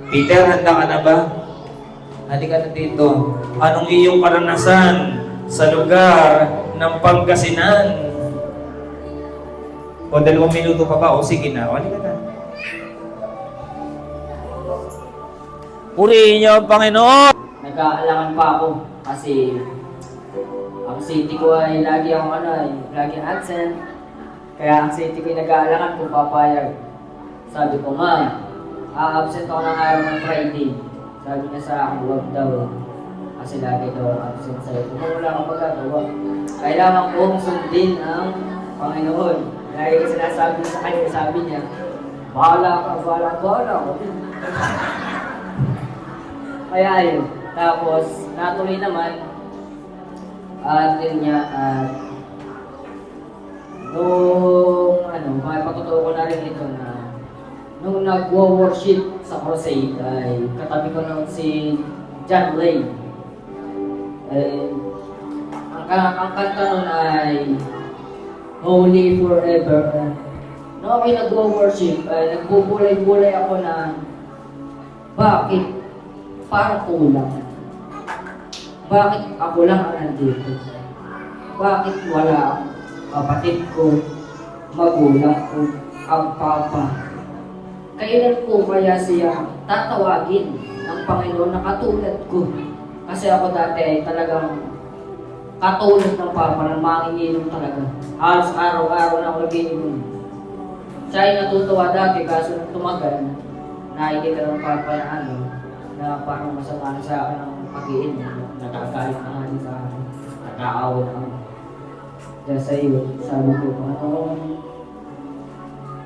Peter, handa ka na ba? Halika na dito. Anong iyong karanasan sa lugar ng Pangasinan? O 2 minuto pa ba? O sige na. O halika na. Purihin niyo ang Panginoon! Nag-aalangan pa ako kasi ang city ko ay lagi lagi absent. Kaya ang city ko ay nag-aalangan kung papayag. Sabi ko, ma'am, absent ako ng araw ng Friday. Sabi niya sa akin, huwag daw. Kasi lagi daw absent sa'yo. Kung wala kang magagawa, kailangan kong sundin ang Panginoon. Lagi ko sinasabi sa kanya, sabi niya, bahala ka. Kaya ayun. Tapos, natuloy naman. At yun nga, may patutuo ko na rin ito na nung nag-worship sa crusade ay katabi ko noon si John Lay. Ang kanta nun ay Holy Forever. Nung ako'y nag-worship, nagbubulay-bulay ako na bakit parang kulang? Bakit ako lang ang nandito? Bakit wala ang kapatid ko, magulang ko, ang papa? Kailan po kaya siya tatawagin ng Panginoon na katulad ko? Kasi ako dati ay talagang katulad ng papa, ng manginginom talaga. Halos araw-araw na ako nagiinom. Siya ay natutuwa dati kaso nung tumagal, nakikita ng papa na parang masama na sa akin ang pag-iinom. Nakakalit na nga sa akin. Nakaawa na ako. Kaya sa iyo, sabi ko,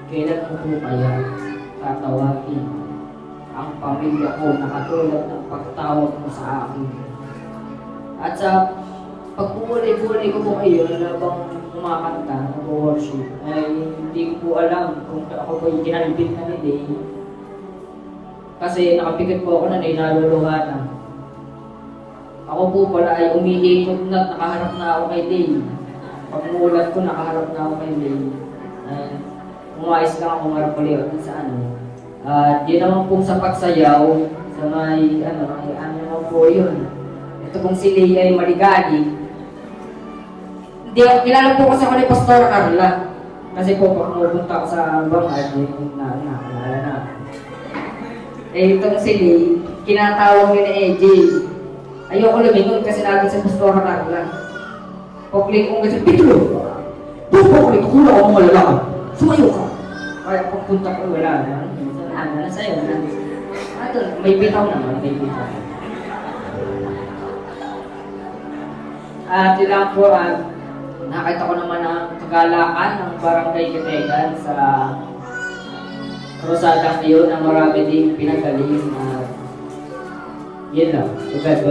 kailan ko po kaya tatawagin ang pamilya ko na katulad ng pagtawag mo sa akin. At sa pagpupuli-puli ko po kayo habang kumakanta, nag-worship, ay hindi ko po alam kung ako po yung kinalibit na ni Day. Kasi nakapikit po ako na naluluha na. Ako po pala ay umiikot na, nakaharap na ako kay Day. Pag-umulat ko, nakaharap na ako kay Day. Umayos lang ako marap ulit sa At yun naman pong sa pagsayaw, sa may naman po yun. Ito pong si Leia ay maligali. Hindi ako, kilala po kasi ako ni Pastor Carla. Kasi po, pag pumunta ako sa bangad, nakilala na. Itong si Leia, kinatawag yun ni AJ. Ayoko lumingon kasi natin sa Pastor Carla. Pagling kong kasi, Pedro! Pagling ko, kulang ako mga lalaki. Sumayo ka! Kaya pagpunta ko, wala na. Na sa'yo na. May bitaw naman, may bitaw. At yun lang po, nakita ko naman ang kagalakan ng Barangay Kitegan sa Cruzada ngayon na marami din pinagaling. Yun lang.